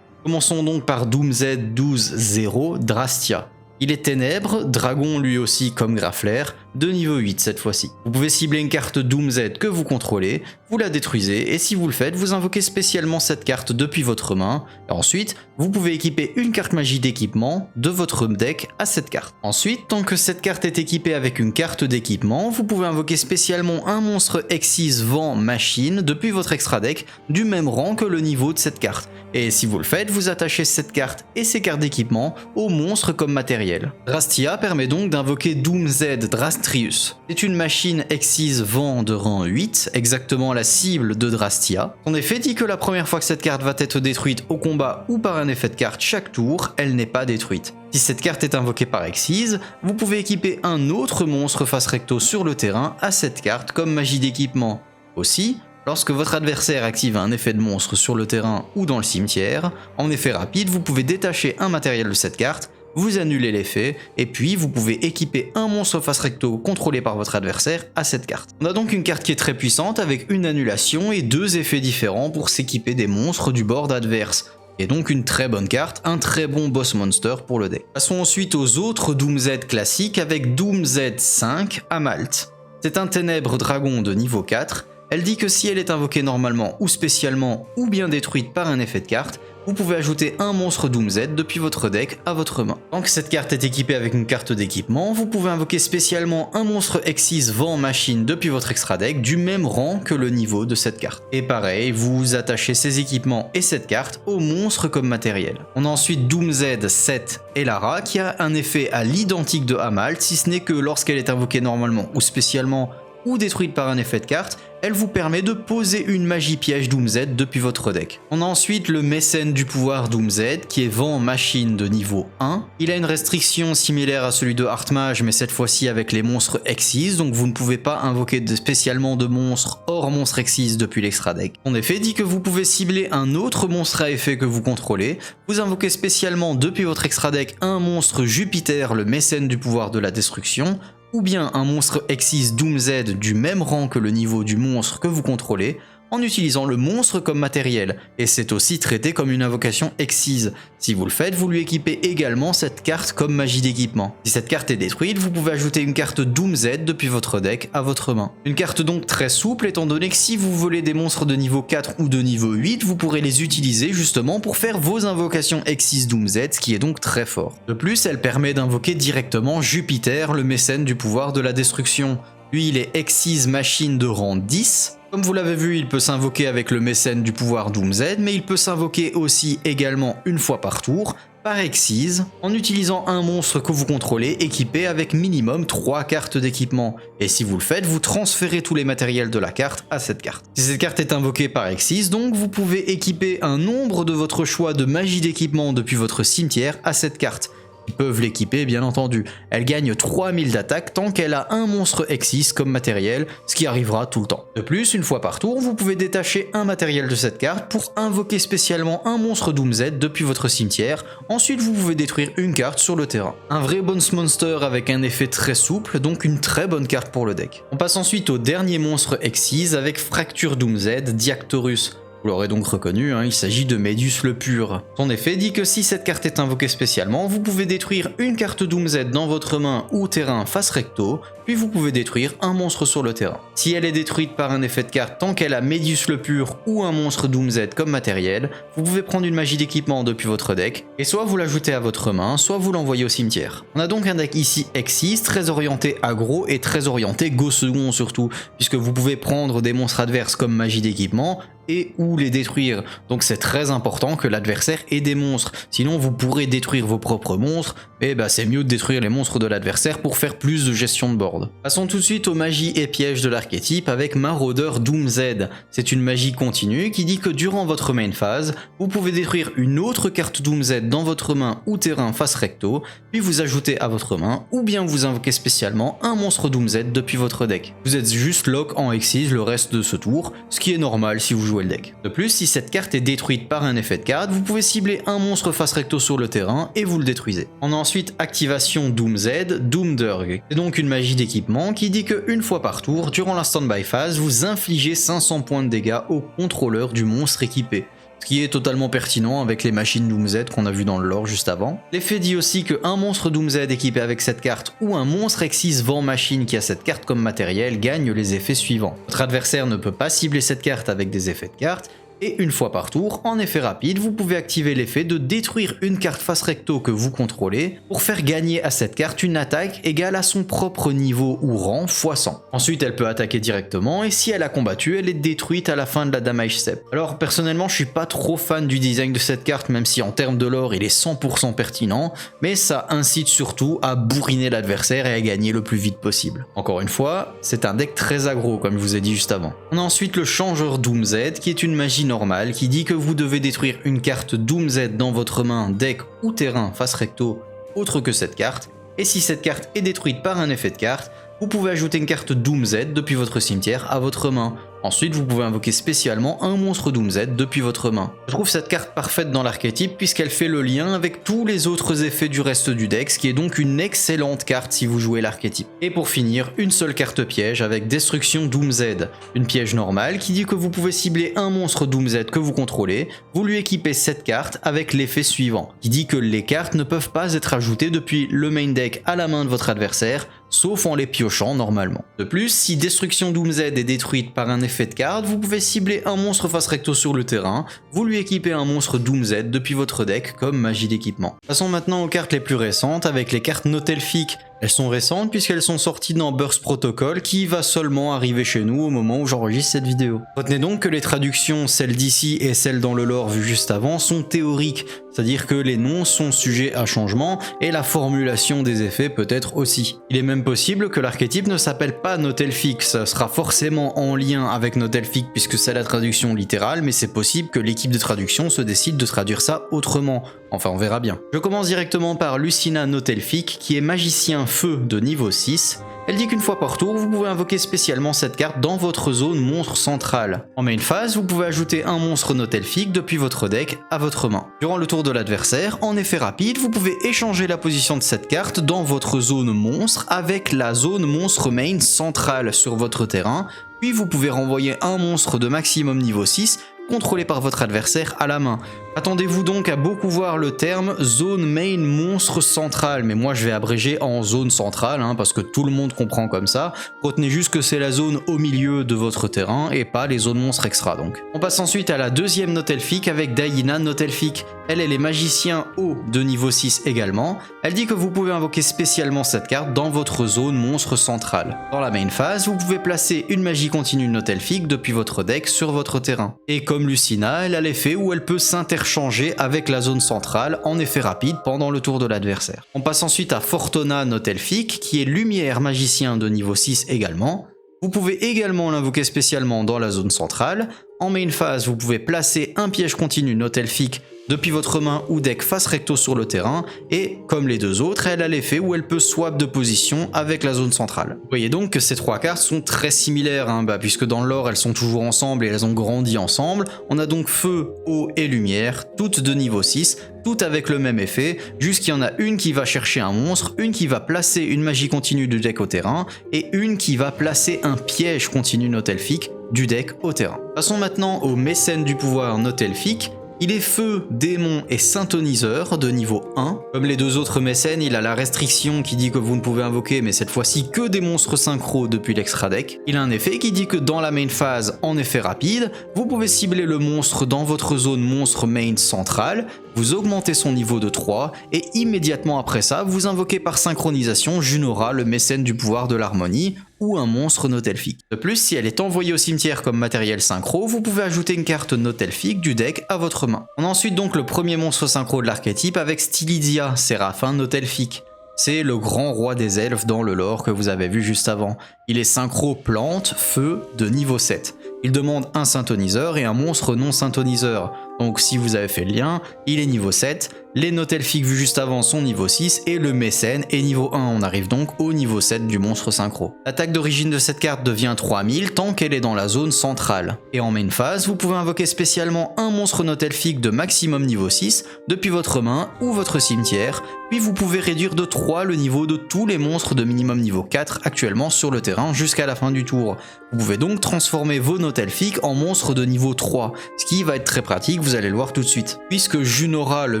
Commençons donc par Doom Z 12-0 Drastia. Il est ténèbres, dragon lui aussi comme Graffler, de niveau 8 cette fois-ci. Vous pouvez cibler une carte Doom Z que vous contrôlez, vous la détruisez, et si vous le faites, vous invoquez spécialement cette carte depuis votre main, et ensuite, vous pouvez équiper une carte magie d'équipement de votre deck à cette carte. Ensuite, tant que cette carte est équipée avec une carte d'équipement, vous pouvez invoquer spécialement un monstre Exis Vent Machine depuis votre extra deck du même rang que le niveau de cette carte. Et si vous le faites, vous attachez cette carte et ces cartes d'équipement au monstre comme matériel. Drastia permet donc d'invoquer Doom Z Drastrius. C'est une machine Exis Vent de rang 8, exactement la cible de Drastia. Son effet dit que la première fois que cette carte va être détruite au combat ou par un effet de carte chaque tour, elle n'est pas détruite. Si cette carte est invoquée par Exis, vous pouvez équiper un autre monstre face recto sur le terrain à cette carte comme magie d'équipement. Aussi, lorsque votre adversaire active un effet de monstre sur le terrain ou dans le cimetière, en effet rapide, vous pouvez détacher un matériel de cette carte, vous annulez l'effet, et puis vous pouvez équiper un monstre face recto contrôlé par votre adversaire à cette carte. On a donc une carte qui est très puissante avec une annulation et deux effets différents pour s'équiper des monstres du board adverse. Et donc une très bonne carte, un très bon boss monster pour le deck. Passons ensuite aux autres Doom Z classiques avec Doom Z 5 Amalt. C'est un ténèbre dragon de niveau 4. Elle dit que si elle est invoquée normalement ou spécialement ou bien détruite par un effet de carte, vous pouvez ajouter un monstre Doom Z depuis votre deck à votre main. Tant que cette carte est équipée avec une carte d'équipement, vous pouvez invoquer spécialement un monstre Exis Vent Machine depuis votre extra deck du même rang que le niveau de cette carte. Et pareil, vous attachez ces équipements et cette carte au monstre comme matériel. On a ensuite Doom Z 7 Elara qui a un effet à l'identique de Amalt, si ce n'est que lorsqu'elle est invoquée normalement ou spécialement ou détruite par un effet de carte, elle vous permet de poser une magie piège Doom Z depuis votre deck. On a ensuite le mécène du pouvoir Doom Z qui est Vent Machine de niveau 1. Il a une restriction similaire à celui de Artmage mais cette fois-ci avec les monstres Exis, donc vous ne pouvez pas invoquer spécialement de monstres hors monstre Exis depuis l'extra deck. Son effet dit que vous pouvez cibler un autre monstre à effet que vous contrôlez, vous invoquez spécialement depuis votre extra deck un monstre Jupiter, le mécène du pouvoir de la destruction, ou bien un monstre Exis Doom Z du même rang que le niveau du monstre que vous contrôlez, en utilisant le monstre comme matériel, et c'est aussi traité comme une invocation Exis. Si vous le faites, vous lui équipez également cette carte comme magie d'équipement. Si cette carte est détruite, vous pouvez ajouter une carte Doom Z depuis votre deck à votre main. Une carte donc très souple étant donné que si vous volez des monstres de niveau 4 ou de niveau 8, vous pourrez les utiliser justement pour faire vos invocations Exis Doom Z, ce qui est donc très fort. De plus, elle permet d'invoquer directement Jupiter, le mécène du pouvoir de la destruction. Lui, il est Exis Machine de rang 10. Comme vous l'avez vu, il peut s'invoquer avec le mécène du pouvoir Doom Z, mais il peut s'invoquer aussi également une fois par tour, par Exis, en utilisant un monstre que vous contrôlez équipé avec minimum 3 cartes d'équipement. Et si vous le faites, vous transférez tous les matériels de la carte à cette carte. Si cette carte est invoquée par Exis, donc vous pouvez équiper un nombre de votre choix de magie d'équipement depuis votre cimetière à cette carte. Ils peuvent l'équiper bien entendu. Elle gagne 3000 d'attaque tant qu'elle a un monstre Exis comme matériel, ce qui arrivera tout le temps. De plus, une fois par tour, vous pouvez détacher un matériel de cette carte pour invoquer spécialement un monstre Doom Z depuis votre cimetière, ensuite vous pouvez détruire une carte sur le terrain. Un vrai boss monster avec un effet très souple, donc une très bonne carte pour le deck. On passe ensuite au dernier monstre Exis avec Fracture Doom Z, Diactorus. Vous l'aurez donc reconnu, il s'agit de Médius le Pur. Son effet dit que si cette carte est invoquée spécialement, vous pouvez détruire une carte Doom Z dans votre main ou terrain face recto, puis vous pouvez détruire un monstre sur le terrain. Si elle est détruite par un effet de carte tant qu'elle a Médius le Pur ou un monstre Doom Z comme matériel, vous pouvez prendre une magie d'équipement depuis votre deck, et soit vous l'ajoutez à votre main, soit vous l'envoyez au cimetière. On a donc un deck ici Exis, très orienté aggro et très orienté go second surtout, puisque vous pouvez prendre des monstres adverses comme magie d'équipement, et ou les détruire. Donc c'est très important que l'adversaire ait des monstres, sinon vous pourrez détruire vos propres monstres, et bah c'est mieux de détruire les monstres de l'adversaire pour faire plus de gestion de board. Passons tout de suite aux magies et pièges de l'archétype avec Maraudeur Doom Z. C'est une magie continue qui dit que durant votre main phase, vous pouvez détruire une autre carte Doom Z dans votre main ou terrain face recto, puis vous ajoutez à votre main, ou bien vous invoquez spécialement un monstre Doom Z depuis votre deck. Vous êtes juste lock en Exis le reste de ce tour, ce qui est normal si vous jouez le deck. De plus, si cette carte est détruite par un effet de carte, vous pouvez cibler un monstre face recto sur le terrain et vous le détruisez. On a ensuite activation Doom Z, Doom Durg. C'est donc une magie d'équipement qui dit qu'une fois par tour, durant la standby phase, vous infligez 500 points de dégâts au contrôleur du monstre équipé. Ce qui est totalement pertinent avec les machines Doom Z qu'on a vu dans le lore juste avant. L'effet dit aussi qu'un monstre Doom Z équipé avec cette carte ou un monstre Exis Vent Machine qui a cette carte comme matériel gagne les effets suivants. Votre adversaire ne peut pas cibler cette carte avec des effets de carte, et une fois par tour, en effet rapide, vous pouvez activer l'effet de détruire une carte face recto que vous contrôlez pour faire gagner à cette carte une attaque égale à son propre niveau ou rang x 100. Ensuite, elle peut attaquer directement et si elle a combattu, elle est détruite à la fin de la damage step. Alors personnellement, je suis pas trop fan du design de cette carte, même si en termes de lore, il est 100% pertinent, mais ça incite surtout à bourriner l'adversaire et à gagner le plus vite possible. Encore une fois, c'est un deck très aggro comme je vous ai dit juste avant. On a ensuite le changeur Doom Z qui est une magie normale qui dit que vous devez détruire une carte Doom Z dans votre main, deck ou terrain face recto autre que cette carte, et si cette carte est détruite par un effet de carte, vous pouvez ajouter une carte Doom Z depuis votre cimetière à votre main. Ensuite, vous pouvez invoquer spécialement un monstre Doom Z depuis votre main. Je trouve cette carte parfaite dans l'archétype puisqu'elle fait le lien avec tous les autres effets du reste du deck, ce qui est donc une excellente carte si vous jouez l'archétype. Et pour finir, une seule carte piège avec Destruction Doom Z, une piège normale qui dit que vous pouvez cibler un monstre Doom Z que vous contrôlez, vous lui équipez cette carte avec l'effet suivant, qui dit que les cartes ne peuvent pas être ajoutées depuis le main deck à la main de votre adversaire, sauf en les piochant normalement. De plus, si Destruction Doom Z est détruite par un effet de carte, vous pouvez cibler un monstre face recto sur le terrain, vous lui équipez un monstre Doom Z depuis votre deck comme magie d'équipement. Passons maintenant aux cartes les plus récentes avec les cartes Notelfic. Elles sont récentes puisqu'elles sont sorties dans Burst Protocol qui va seulement arriver chez nous au moment où j'enregistre cette vidéo. Retenez donc que les traductions, celles d'ici et celles dans le lore vu juste avant, sont théoriques, c'est-à-dire que les noms sont sujets à changement et la formulation des effets peut être aussi. Il est même possible que l'archétype ne s'appelle pas Notelfic, ça sera forcément en lien avec Notelfic puisque c'est la traduction littérale, mais c'est possible que l'équipe de traduction se décide de traduire ça autrement. Enfin, on verra bien. Je commence directement par Lucina Notelfic qui est magicien feu de niveau 6. Elle dit qu'une fois par tour, vous pouvez invoquer spécialement cette carte dans votre zone monstre centrale. En main phase, vous pouvez ajouter un monstre Notelfic depuis votre deck à votre main. Durant le tour de l'adversaire, en effet rapide, vous pouvez échanger la position de cette carte dans votre zone monstre avec la zone monstre main centrale sur votre terrain, puis vous pouvez renvoyer un monstre de maximum niveau 6 contrôlé par votre adversaire à la main. Attendez-vous donc à beaucoup voir le terme zone main monstre centrale, mais moi je vais abréger en zone centrale parce que tout le monde comprend comme ça. Retenez juste que c'est la zone au milieu de votre terrain et pas les zones monstres extra donc. On passe ensuite à la deuxième Notelfic avec Daina Notelfic. Elle est magicien haut de niveau 6 également. Elle dit que vous pouvez invoquer spécialement cette carte dans votre zone monstre centrale. Dans la main phase, vous pouvez placer une magie continue Notelfic depuis votre deck sur votre terrain. Et comme Lucina, elle a l'effet où elle peut s'interchanger avec la zone centrale en effet rapide pendant le tour de l'adversaire. On passe ensuite à Fortuna Notelfic qui est lumière magicien de niveau 6 également. Vous pouvez également l'invoquer spécialement dans la zone centrale. En main phase, vous pouvez placer un piège continu Notelfic depuis votre main ou deck face recto sur le terrain, et comme les deux autres, elle a l'effet où elle peut swap de position avec la zone centrale. Vous voyez donc que ces trois cartes sont très similaires, puisque dans le lore elles sont toujours ensemble et elles ont grandi ensemble. On a donc feu, eau et lumière, toutes de niveau 6, toutes avec le même effet, juste qu'il y en a une qui va chercher un monstre, une qui va placer une magie continue du deck au terrain, et une qui va placer un piège continu Notelfic du deck au terrain. Passons maintenant au mécène du pouvoir Notelfic. Il est feu, démon et synthoniseur de niveau 1. Comme les deux autres mécènes, il a la restriction qui dit que vous ne pouvez invoquer, mais cette fois-ci que des monstres synchro depuis l'extra deck. Il a un effet qui dit que dans la main phase, en effet rapide, vous pouvez cibler le monstre dans votre zone monstre main centrale, vous augmentez son niveau de 3, et immédiatement après ça, vous invoquez par synchronisation Junora, le mécène du pouvoir de l'harmonie, ou un monstre Notelfic. De plus, si elle est envoyée au cimetière comme matériel synchro, vous pouvez ajouter une carte Notelfic du deck à votre main. On a ensuite donc le premier monstre synchro de l'archétype avec Stylidia, Séraphin Notelfic. C'est le grand roi des elfes dans le lore que vous avez vu juste avant. Il est synchro plante, feu de niveau 7. Il demande un synthoniseur et un monstre non synthoniseur. Donc si vous avez fait le lien, il est niveau 7, les Notelfic vus juste avant sont niveau 6 et le mécène est niveau 1. On arrive donc au niveau 7 du monstre synchro. L'attaque d'origine de cette carte devient 3000 tant qu'elle est dans la zone centrale. Et en main phase, vous pouvez invoquer spécialement un monstre Notelfic de maximum niveau 6 depuis votre main ou votre cimetière, puis vous pouvez réduire de 3 le niveau de tous les monstres de minimum niveau 4 actuellement sur le terrain jusqu'à la fin du tour. Vous pouvez donc transformer vos Notelfic en monstres de niveau 3, ce qui va être très pratique, vous allez le voir tout de suite. Puisque Junora, le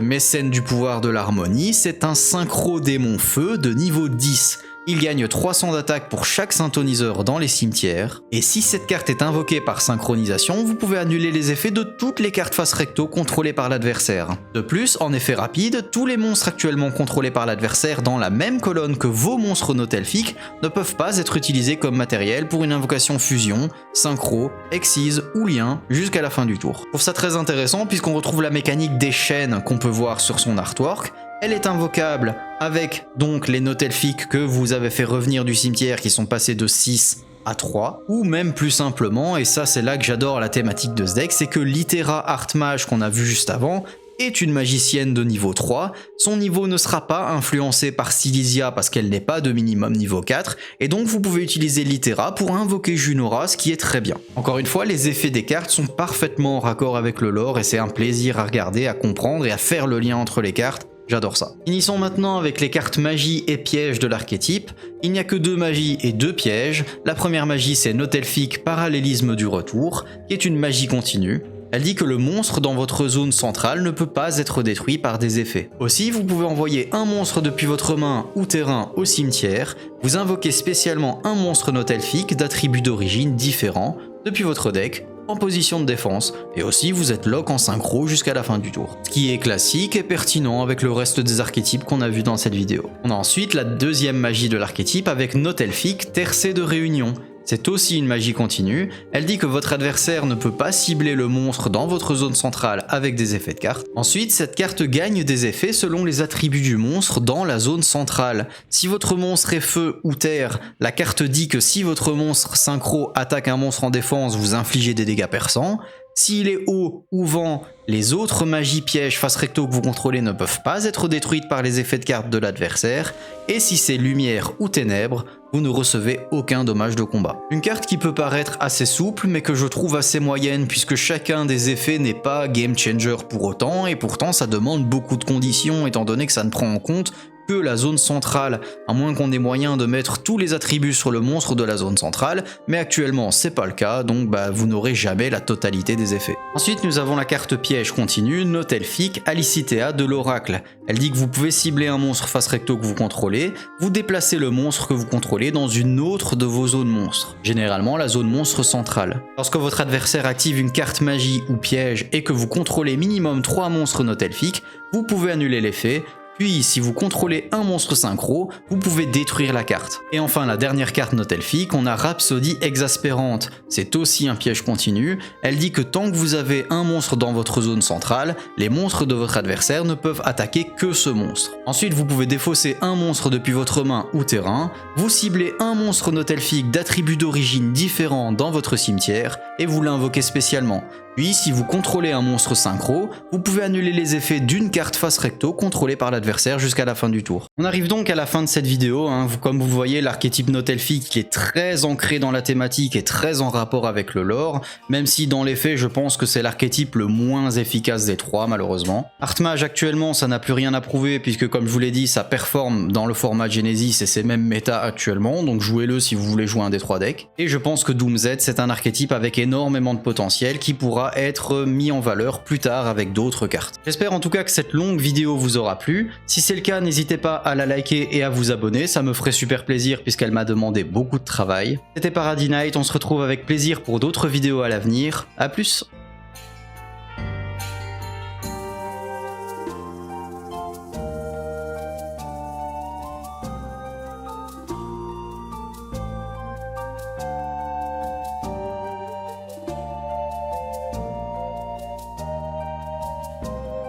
mécène du pouvoir de l'harmonie, c'est un synchro démon feu de niveau 10. Il gagne 300 d'attaque pour chaque synthoniseur dans les cimetières, et si cette carte est invoquée par synchronisation, vous pouvez annuler les effets de toutes les cartes face recto contrôlées par l'adversaire. De plus, en effet rapide, tous les monstres actuellement contrôlés par l'adversaire dans la même colonne que vos monstres Notelfic ne peuvent pas être utilisés comme matériel pour une invocation fusion, synchro, excise ou lien jusqu'à la fin du tour. Je trouve ça très intéressant puisqu'on retrouve la mécanique des chaînes qu'on peut voir sur son artwork. Elle est invocable avec donc les Notelfic que vous avez fait revenir du cimetière qui sont passés de 6 à 3, ou même plus simplement, et ça c'est là que j'adore la thématique de ce deck, c'est que Litera Artmage qu'on a vu juste avant est une magicienne de niveau 3, son niveau ne sera pas influencé par Silesia parce qu'elle n'est pas de minimum niveau 4, et donc vous pouvez utiliser Litera pour invoquer Junora, ce qui est très bien. Encore une fois, les effets des cartes sont parfaitement en raccord avec le lore et c'est un plaisir à regarder, à comprendre et à faire le lien entre les cartes. J'adore ça. Finissons maintenant avec les cartes magie et pièges de l'archétype. Il n'y a que 2 magies et 2 pièges. La première magie c'est Notelfic Parallélisme du Retour, qui est une magie continue. Elle dit que le monstre dans votre zone centrale ne peut pas être détruit par des effets. Aussi, vous pouvez envoyer un monstre depuis votre main ou terrain au cimetière, vous invoquez spécialement un monstre Notelfic d'attributs d'origine différents depuis votre deck, en position de défense, et aussi vous êtes lock en synchro jusqu'à la fin du tour. Ce qui est classique et pertinent avec le reste des archétypes qu'on a vu dans cette vidéo. On a ensuite la deuxième magie de l'archétype avec Notelfic Tercet de Réunion. C'est aussi une magie continue, elle dit que votre adversaire ne peut pas cibler le monstre dans votre zone centrale avec des effets de carte. Ensuite, cette carte gagne des effets selon les attributs du monstre dans la zone centrale. Si votre monstre est feu ou terre, la carte dit que si votre monstre synchro attaque un monstre en défense, vous infligez des dégâts perçants. S'il est eau ou vent, les autres magies pièges face recto que vous contrôlez ne peuvent pas être détruites par les effets de carte de l'adversaire, et si c'est lumière ou ténèbres, vous ne recevez aucun dommage de combat. Une carte qui peut paraître assez souple, mais que je trouve assez moyenne puisque chacun des effets n'est pas game changer pour autant, et pourtant ça demande beaucoup de conditions étant donné que ça ne prend en compte que la zone centrale, à moins qu'on ait moyen de mettre tous les attributs sur le monstre de la zone centrale, mais actuellement c'est pas le cas, donc vous n'aurez jamais la totalité des effets. Ensuite nous avons la carte piège continue, Notelfic Alicitea de l'Oracle. Elle dit que vous pouvez cibler un monstre face recto que vous contrôlez, vous déplacez le monstre que vous contrôlez dans une autre de vos zones monstres, généralement la zone monstre centrale. Lorsque votre adversaire active une carte magie ou piège et que vous contrôlez minimum 3 monstres Notelfic, vous pouvez annuler l'effet. Puis, si vous contrôlez un monstre synchro, vous pouvez détruire la carte. Et enfin, la dernière carte Notelfic, on a Rhapsodie Exaspérante. C'est aussi un piège continu. Elle dit que tant que vous avez un monstre dans votre zone centrale, les monstres de votre adversaire ne peuvent attaquer que ce monstre. Ensuite, vous pouvez défausser un monstre depuis votre main ou terrain, vous ciblez un monstre Notelfic d'attributs d'origine différents dans votre cimetière, et vous l'invoquez spécialement. Puis, si vous contrôlez un monstre synchro, vous pouvez annuler les effets d'une carte face recto contrôlée par l'adversaire jusqu'à la fin du tour. On arrive donc à la fin de cette vidéo, comme vous voyez l'archétype Notelfic est très ancré dans la thématique et très en rapport avec le lore, même si dans les faits je pense que c'est l'archétype le moins efficace des trois malheureusement. Artmage actuellement ça n'a plus rien à prouver puisque comme je vous l'ai dit ça performe dans le format Genesis et c'est même méta actuellement, donc jouez-le si vous voulez jouer un des trois decks. Et je pense que Doom Z c'est un archétype avec énormément de potentiel qui pourra être mis en valeur plus tard avec d'autres cartes. J'espère en tout cas que cette longue vidéo vous aura plu. Si c'est le cas, n'hésitez pas à la liker et à vous abonner, ça me ferait super plaisir puisqu'elle m'a demandé beaucoup de travail. C'était Paradis Knight, on se retrouve avec plaisir pour d'autres vidéos à l'avenir. A plus!